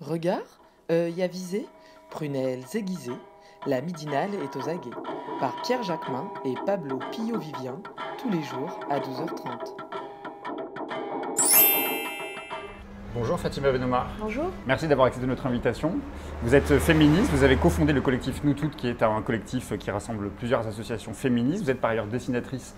Regard, œil avisé, prunelles aiguisées, la midinale est aux aguets. Par Pierre Jacquemin et Pablo Pillo-Vivien, tous les jours à 12h30. Bonjour Fatima Benomar. Bonjour. Merci d'avoir accepté notre invitation. Vous êtes féministe, vous avez cofondé le collectif Nous Toutes, qui est un collectif qui rassemble plusieurs associations féministes. Vous êtes par ailleurs dessinatrice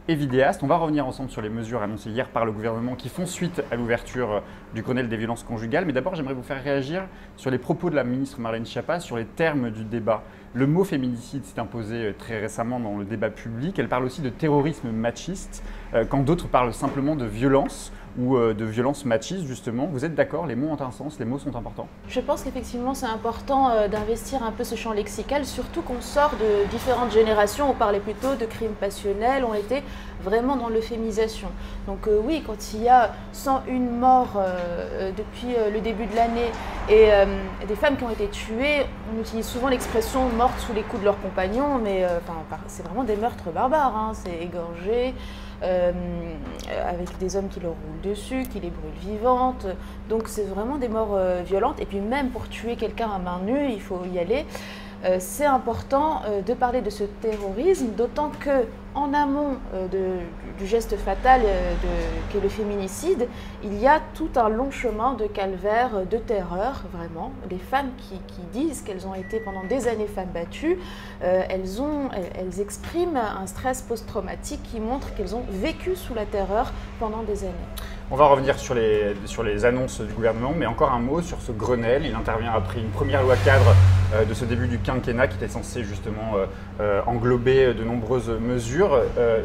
et vidéaste. On va revenir ensemble sur les mesures annoncées hier par le gouvernement qui font suite à l'ouverture du Grenelle des violences conjugales. Mais d'abord, j'aimerais vous faire réagir sur les propos de la ministre Marlène Schiappa sur les termes du débat. Le mot féminicide s'est imposé très récemment dans le débat public. Elle parle aussi de terrorisme machiste, quand d'autres parlent simplement de violence ou de violence machiste, justement. Vous êtes d'accord, les mots ont un sens, les mots sont importants? Je pense qu'effectivement c'est important d'investir un peu ce champ lexical, surtout qu'on sort de différentes générations. On parlait plutôt de crimes passionnels, on était vraiment dans l'euphémisation. Donc oui, quand il y a 101 morts depuis le début de l'année et des femmes qui ont été tuées, on utilise souvent l'expression « mortes sous les coups de leurs compagnons », mais c'est vraiment des meurtres barbares, hein. C'est égorgé. Avec des hommes qui leur roulent dessus, qui les brûlent vivantes. Donc c'est vraiment des morts violentes. Et puis même pour tuer quelqu'un à main nue, il faut y aller. C'est important de parler de ce terrorisme, d'autant que en amont du geste fatal qu'est le féminicide, il y a tout un long chemin de calvaire, de terreur, vraiment. Les femmes qui disent qu'elles ont été pendant des années femmes battues, elles expriment un stress post-traumatique qui montre qu'elles ont vécu sous la terreur pendant des années. On va revenir sur les annonces du gouvernement, mais encore un mot sur ce Grenelle. Il intervient après une première loi cadre de ce début du quinquennat qui était censé justement englober de nombreuses mesures.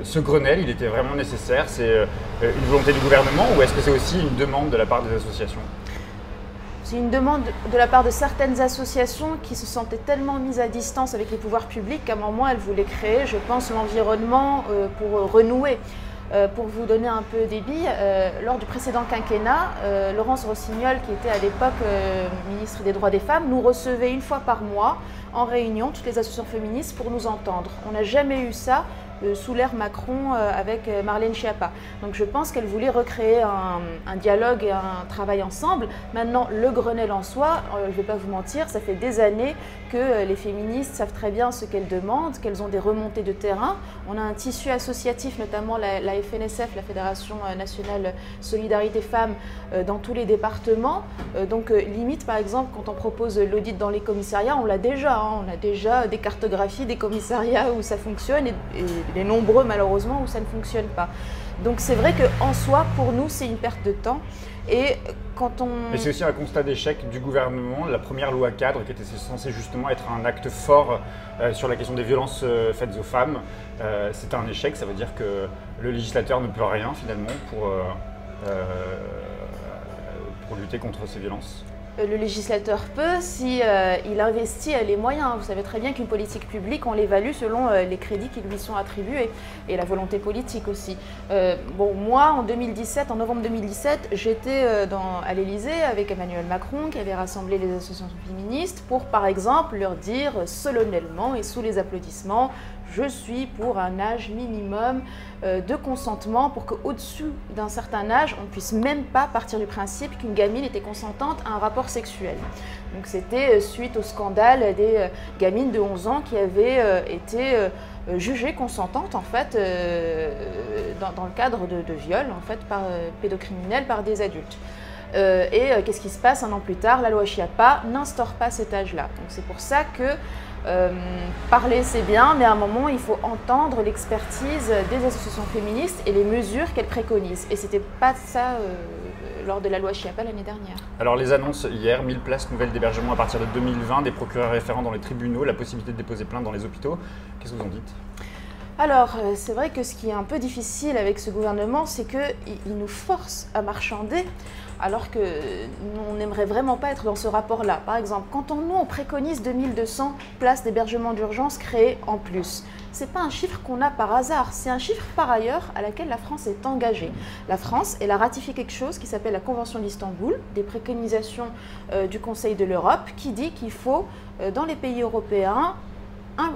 Ce Grenelle, il était vraiment nécessaire? C'est une volonté du gouvernement ou est-ce que c'est aussi une demande de la part des associations? C'est une demande de la part de certaines associations qui se sentaient tellement mises à distance avec les pouvoirs publics qu'à un moment elles voulaient créer, je pense, l'environnement pour renouer. Pour vous donner un peu des billes, lors du précédent quinquennat, Laurence Rossignol, qui était à l'époque ministre des Droits des Femmes, nous recevait une fois par mois en réunion toutes les associations féministes pour nous entendre. On n'a jamais eu ça sous l'ère Macron avec Marlène Schiappa. Donc je pense qu'elle voulait recréer un dialogue et un travail ensemble. Maintenant, le Grenelle en soi, je ne vais pas vous mentir, ça fait des années que les féministes savent très bien ce qu'elles demandent, qu'elles ont des remontées de terrain. On a un tissu associatif, notamment la FNSF, la Fédération Nationale Solidarité Femmes, dans tous les départements. Donc limite, par exemple, quand on propose l'audit dans les commissariats, on l'a déjà. On a déjà des cartographies des commissariats où ça fonctionne et les nombreux, malheureusement, où ça ne fonctionne pas. Donc c'est vrai qu'en soi, pour nous, c'est une perte de temps. Et quand on... Mais c'est aussi un constat d'échec du gouvernement. La première loi cadre, qui était censée justement être un acte fort sur la question des violences faites aux femmes, c'est un échec. Ça veut dire que le législateur ne peut rien finalement pour lutter contre ces violences. Le législateur peut si il investit les moyens. Vous savez très bien qu'une politique publique, on l'évalue selon les crédits qui lui sont attribués et la volonté politique aussi. Moi, en novembre 2017, j'étais à l'Élysée avec Emmanuel Macron qui avait rassemblé les associations féministes pour, par exemple, leur dire solennellement et sous les applaudissements: je suis pour un âge minimum de consentement pour qu'au-dessus d'un certain âge, on ne puisse même pas partir du principe qu'une gamine était consentante à un rapport sexuel. Donc c'était suite au scandale des gamines de 11 ans qui avaient été jugées consentantes en fait, dans le cadre de viol en fait, par pédocriminels par des adultes. Qu'est-ce qui se passe un an plus tard? La loi Schiappa n'instaure pas cet âge-là. Donc c'est pour ça que parler c'est bien, mais à un moment il faut entendre l'expertise des associations féministes et les mesures qu'elles préconisent. Et c'était pas ça lors de la loi Schiappa l'année dernière. Alors les annonces hier, 1000 places nouvelles d'hébergement à partir de 2020, des procureurs référents dans les tribunaux, la possibilité de déposer plainte dans les hôpitaux. Qu'est-ce que vous en dites? Alors, c'est vrai que ce qui est un peu difficile avec ce gouvernement, c'est qu'il nous force à marchander, alors que on n'aimerait vraiment pas être dans ce rapport-là. Par exemple, quand on préconise 2200 places d'hébergement d'urgence créées en plus, ce n'est pas un chiffre qu'on a par hasard, c'est un chiffre par ailleurs à laquelle la France est engagée. La France, elle a ratifié quelque chose qui s'appelle la Convention d'Istanbul, des préconisations du Conseil de l'Europe, qui dit qu'il faut, dans les pays européens,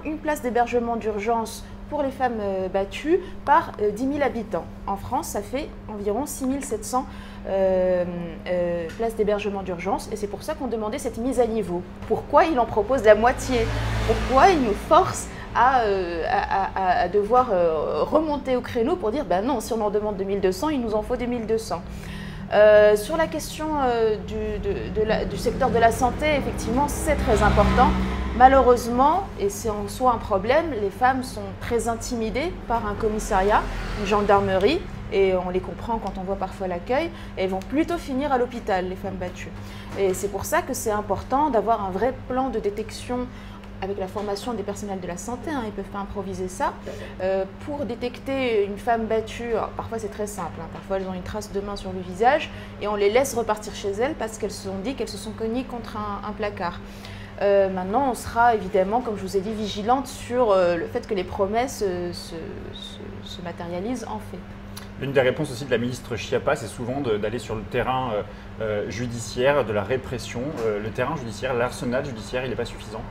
une place d'hébergement d'urgence pour les femmes battues par 10 000 habitants. En France, ça fait environ 6 700 place d'hébergement d'urgence, et c'est pour ça qu'on demandait cette mise à niveau. Pourquoi il en propose la moitié? Pourquoi il nous force à devoir remonter au créneau pour dire ben non, si on en demande 2200, il nous en faut 2200. Sur la question du secteur de la santé, effectivement, c'est très important. Malheureusement, et c'est en soi un problème, les femmes sont très intimidées par un commissariat, une gendarmerie, et on les comprend quand on voit parfois l'accueil, et elles vont plutôt finir à l'hôpital, les femmes battues. Et c'est pour ça que c'est important d'avoir un vrai plan de détection avec la formation des personnels de la santé, hein, ils ne peuvent pas improviser ça, pour détecter une femme battue. Alors, parfois c'est très simple, hein, parfois elles ont une trace de main sur le visage et on les laisse repartir chez elles parce qu'elles se sont dit qu'elles se sont cognées contre un placard. Maintenant on sera évidemment, comme je vous ai dit, vigilante sur le fait que les promesses se matérialisent en fait. L'une des réponses aussi de la ministre Schiappa, c'est souvent d'aller sur le terrain judiciaire, de la répression. Le terrain judiciaire, l'arsenal judiciaire, il n'est pas suffisant?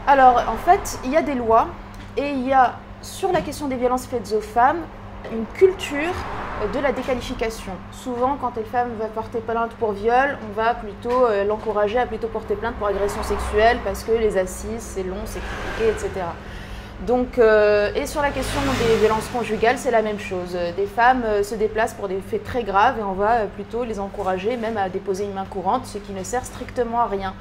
Alors, en fait, il y a des lois et il y a, sur la question des violences faites aux femmes, une culture de la déqualification. Souvent, quand une femme va porter plainte pour viol, on va plutôt l'encourager à plutôt porter plainte pour agression sexuelle parce que les assises, c'est long, c'est compliqué, etc. Donc, et sur la question des violences conjugales, c'est la même chose. Des femmes se déplacent pour des faits très graves et on va plutôt les encourager même à déposer une main courante, ce qui ne sert strictement à rien.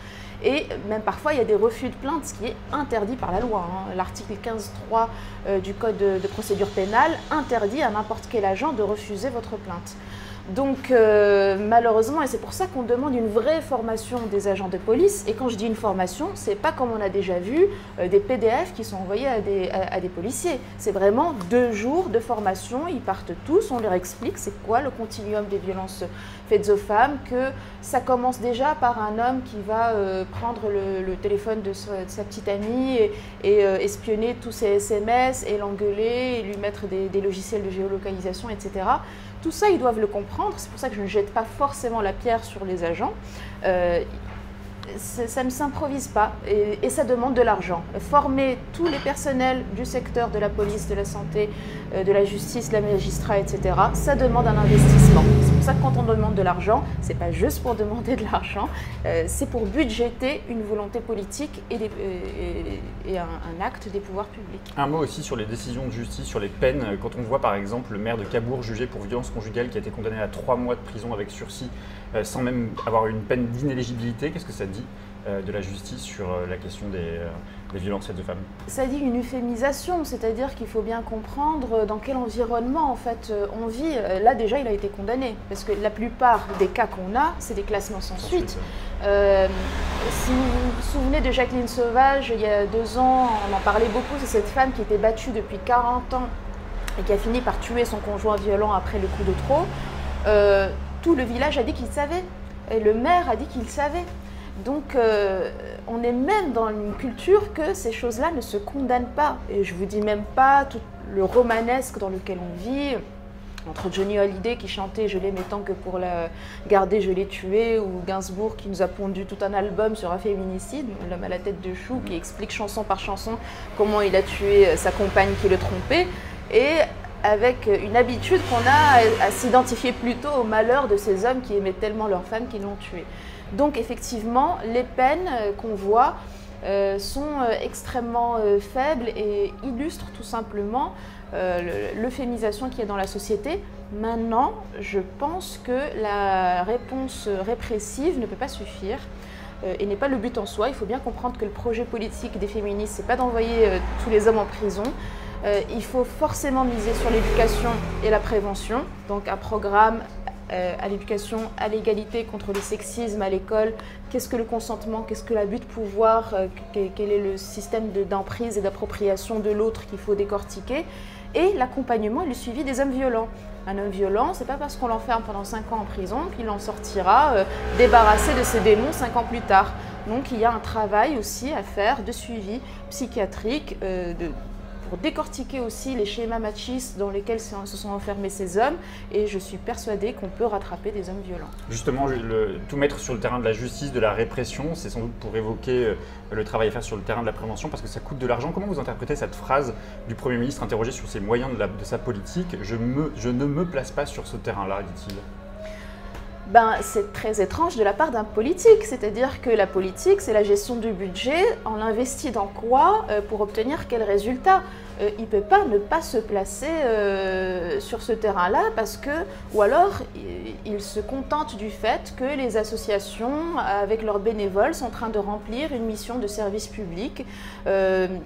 Et même parfois, il y a des refus de plainte, ce qui est interdit par la loi. Hein. L'article 15.3 du Code de procédure pénale interdit à n'importe quel agent de refuser votre plainte. Donc malheureusement, et c'est pour ça qu'on demande une vraie formation des agents de police. Et quand je dis une formation, c'est pas comme on a déjà vu des PDF qui sont envoyés à des policiers. C'est vraiment 2 jours de formation, ils partent tous, on leur explique c'est quoi le continuum des violences faites aux femmes, que ça commence déjà par un homme qui va prendre le téléphone de sa petite amie et espionner tous ses SMS et l'engueuler et lui mettre des logiciels de géolocalisation, etc. Tout ça, ils doivent le comprendre. C'est pour ça que je ne jette pas forcément la pierre sur les agents. Ça ne s'improvise pas et ça demande de l'argent. Former tous les personnels du secteur de la police, de la santé, de la justice, la magistrat, etc., ça demande un investissement. C'est pour ça que quand on demande de l'argent, c'est pas juste pour demander de l'argent, c'est pour budgéter une volonté politique et un acte des pouvoirs publics. Un mot aussi sur les décisions de justice, sur les peines. Quand on voit par exemple le maire de Cabourg jugé pour violence conjugale qui a été condamné à 3 mois de prison avec sursis sans même avoir une peine d'inéligibilité, qu'est-ce que ça dit de la justice sur la question des violences faites aux femmes? Ça dit une euphémisation, c'est-à-dire qu'il faut bien comprendre dans quel environnement en fait on vit. Là déjà il a été condamné, parce que la plupart des cas qu'on a, c'est des classements sans suite. Si vous vous souvenez de Jacqueline Sauvage, il y a 2 ans, on en parlait beaucoup, c'est cette femme qui était battue depuis 40 ans et qui a fini par tuer son conjoint violent après le coup de trop. Tout le village a dit qu'il savait, et le maire a dit qu'il savait. Donc on est même dans une culture que ces choses-là ne se condamnent pas. Et je ne vous dis même pas tout le romanesque dans lequel on vit, entre Johnny Hallyday qui chantait « Je l'aimais tant que pour la garder, je l'ai tué » ou Gainsbourg qui nous a pondu tout un album sur un féminicide, L'homme à la tête de chou, qui explique chanson par chanson comment il a tué sa compagne qui le trompait. Et avec une habitude qu'on a à s'identifier plutôt au malheur de ces hommes qui aimaient tellement leur femme qu'ils l'ont tué. Donc effectivement, les peines qu'on voit sont extrêmement faibles et illustrent tout simplement l'euphémisation qu'il y a dans la société. Maintenant, je pense que la réponse répressive ne peut pas suffire et n'est pas le but en soi. Il faut bien comprendre que le projet politique des féministes, c'est pas d'envoyer tous les hommes en prison. Il faut forcément miser sur l'éducation et la prévention, donc un programme à l'éducation, à l'égalité contre le sexisme à l'école. Qu'est-ce que le consentement, qu'est-ce que l'abus de pouvoir, quel est le système d'emprise et d'appropriation de l'autre qu'il faut décortiquer, et l'accompagnement et le suivi des hommes violents. Un homme violent, c'est pas parce qu'on l'enferme pendant 5 ans en prison qu'il en sortira débarrassé de ses démons 5 ans plus tard. Donc il y a un travail aussi à faire de suivi psychiatrique, pour décortiquer aussi les schémas machistes dans lesquels se sont enfermés ces hommes, et je suis persuadée qu'on peut rattraper des hommes violents. Justement, tout mettre sur le terrain de la justice, de la répression, c'est sans doute pour évoquer le travail à faire sur le terrain de la prévention, parce que ça coûte de l'argent. Comment vous interprétez cette phrase du Premier ministre interrogé sur ses moyens de sa politique? Je ne me place pas sur ce terrain-là, dit-il. C'est très étrange de la part d'un politique, c'est-à-dire que la politique, c'est la gestion du budget, on investit dans quoi pour obtenir quel résultat. Il ne peut pas ne pas se placer sur ce terrain-là parce que, ou alors il se contente du fait que les associations, avec leurs bénévoles, sont en train de remplir une mission de service public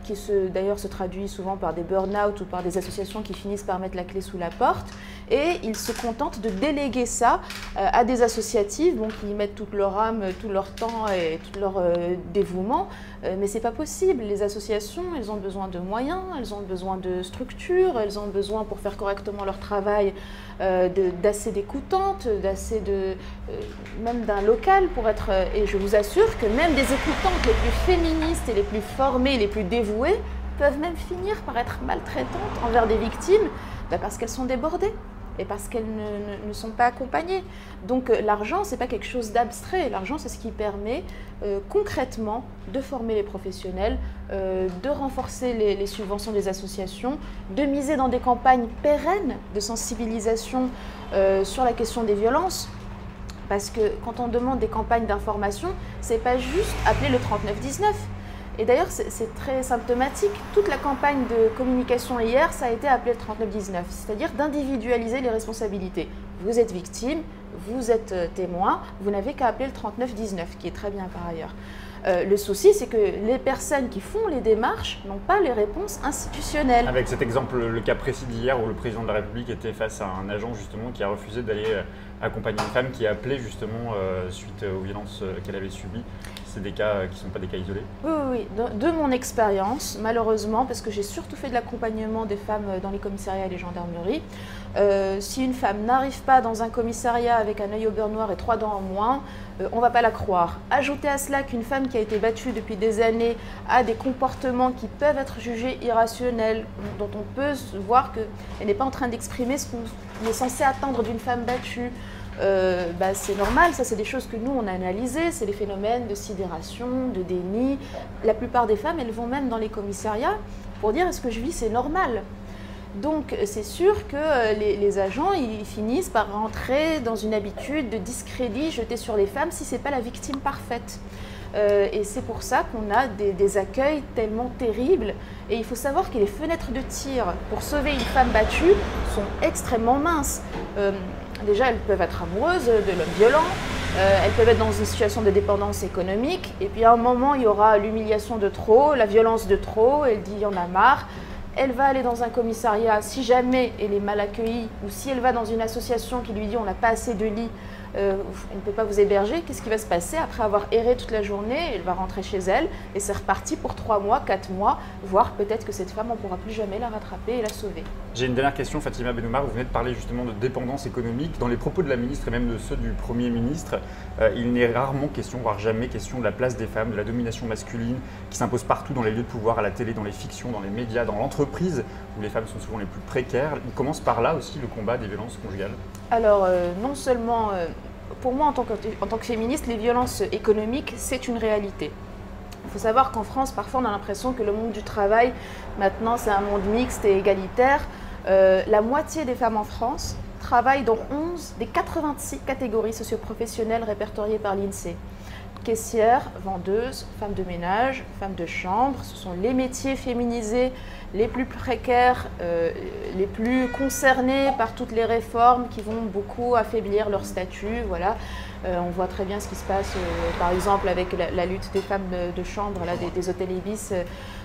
qui d'ailleurs se traduit souvent par des burn-out ou par des associations qui finissent par mettre la clé sous la porte. Et ils se contentent de déléguer ça à des associatives qui y mettent toute leur âme, tout leur temps et tout leur dévouement. Mais ce n'est pas possible. Les associations, elles ont besoin de moyens, elles ont besoin de structures, elles ont besoin pour faire correctement leur travail d'assez d'écoutantes, même d'un local pour être... Et je vous assure que même des écoutantes les plus féministes et les plus formées, les plus dévouées, peuvent même finir par être maltraitantes envers des victimes parce qu'elles sont débordées et parce qu'elles ne sont pas accompagnées. Donc l'argent, ce n'est pas quelque chose d'abstrait. L'argent, c'est ce qui permet concrètement de former les professionnels, de renforcer les subventions des associations, de miser dans des campagnes pérennes de sensibilisation sur la question des violences. Parce que quand on demande des campagnes d'information, ce n'est pas juste appeler le 3919. Et d'ailleurs, c'est très symptomatique. Toute la campagne de communication hier, ça a été appelé le 3919, c'est-à-dire d'individualiser les responsabilités. Vous êtes victime, vous êtes témoin, vous n'avez qu'à appeler le 3919, qui est très bien par ailleurs. Le souci, c'est que les personnes qui font les démarches n'ont pas les réponses institutionnelles. Avec cet exemple, le cas précis d'hier où le président de la République était face à un agent justement qui a refusé d'aller accompagner une femme qui a appelé justement suite aux violences qu'elle avait subies. C'est des cas qui ne sont pas des cas isolés? Oui. De mon expérience, malheureusement, parce que j'ai surtout fait de l'accompagnement des femmes dans les commissariats et les gendarmeries, si une femme n'arrive pas dans un commissariat avec un œil au beurre noir et 3 dents en moins, on ne va pas la croire. Ajoutez à cela qu'une femme qui a été battue depuis des années a des comportements qui peuvent être jugés irrationnels, dont on peut voir qu'elle n'est pas en train d'exprimer ce qu'on est censé attendre d'une femme battue. C'est normal, ça c'est des choses que nous on a analysées, c'est les phénomènes de sidération, de déni. La plupart des femmes, elles vont même dans les commissariats pour dire est-ce que je vis c'est normal. Donc c'est sûr que les agents ils finissent par rentrer dans une habitude de discrédit jeté sur les femmes si ce n'est pas la victime parfaite. Et c'est pour ça qu'on a des accueils tellement terribles. Et il faut savoir que les fenêtres de tir pour sauver une femme battue sont extrêmement minces. Déjà, elles peuvent être amoureuses de l'homme violent, elles peuvent être dans une situation de dépendance économique, et puis à un moment, il y aura l'humiliation de trop, la violence de trop, elle dit « il y en a marre ». Elle va aller dans un commissariat, si jamais elle est mal accueillie, ou si elle va dans une association qui lui dit « on n'a pas assez de lits, on ne peut pas vous héberger », qu'est-ce qui va se passer? Après avoir erré toute la journée, elle va rentrer chez elle, et c'est reparti pour 3 mois, 4 mois, voire peut-être que cette femme, on ne pourra plus jamais la rattraper et la sauver. J'ai une dernière question, Fatima Benoumar, vous venez de parler justement de dépendance économique. Dans les propos de la ministre et même de ceux du Premier ministre, il n'est rarement question, voire jamais question de la place des femmes, de la domination masculine qui s'impose partout dans les lieux de pouvoir, à la télé, dans les fictions, dans les médias, dans l'entreprise, où les femmes sont souvent les plus précaires. Il commence par là aussi le combat des violences conjugales. Alors, non seulement, pour moi en tant que féministe, les violences économiques, c'est une réalité. Il faut savoir qu'en France, parfois on a l'impression que le monde du travail, maintenant c'est un monde mixte et égalitaire. La moitié des femmes en France travaillent dans 11 des 86 catégories socioprofessionnelles répertoriées par l'INSEE. Caissière, vendeuse, femme de ménage, femme de chambre, ce sont les métiers féminisés les plus précaires, les plus concernés par toutes les réformes qui vont beaucoup affaiblir leur statut. Voilà. On voit très bien ce qui se passe, par exemple, avec la lutte des femmes de chambre, là, des hôtels Ibis.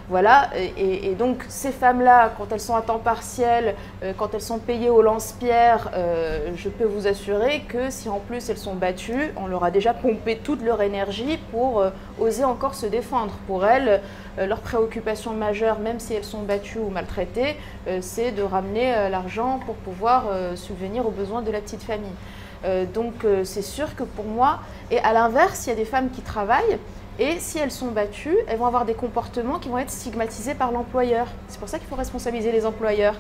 Voilà. Et donc, ces femmes-là, quand elles sont à temps partiel, quand elles sont payées au lance-pierre, je peux vous assurer que si en plus elles sont battues, on leur a déjà pompé toute leur énergie pour oser encore se défendre. Pour elles, leur préoccupation majeure, même si elles sont battues ou maltraitées, c'est de ramener l'argent pour pouvoir subvenir aux besoins de la petite famille. Donc c'est sûr que pour moi, et à l'inverse, il y a des femmes qui travaillent et si elles sont battues, elles vont avoir des comportements qui vont être stigmatisés par l'employeur. C'est pour ça qu'il faut responsabiliser les employeurs.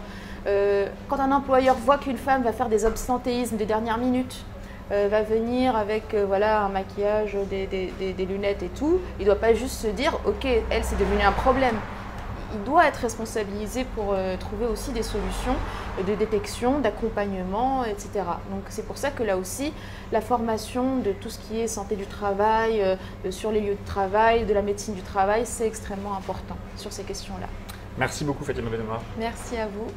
Quand un employeur voit qu'une femme va faire des absentéismes de dernière minute, va venir avec voilà, un maquillage, des lunettes et tout, il ne doit pas juste se dire « ok, elle c'est devenu un problème ». il doit être responsabilisé pour trouver aussi des solutions de détection, d'accompagnement, etc. Donc c'est pour ça que là aussi, la formation de tout ce qui est santé du travail, sur les lieux de travail, de la médecine du travail, c'est extrêmement important sur ces questions-là. Merci beaucoup Fatima Benamar. Merci à vous.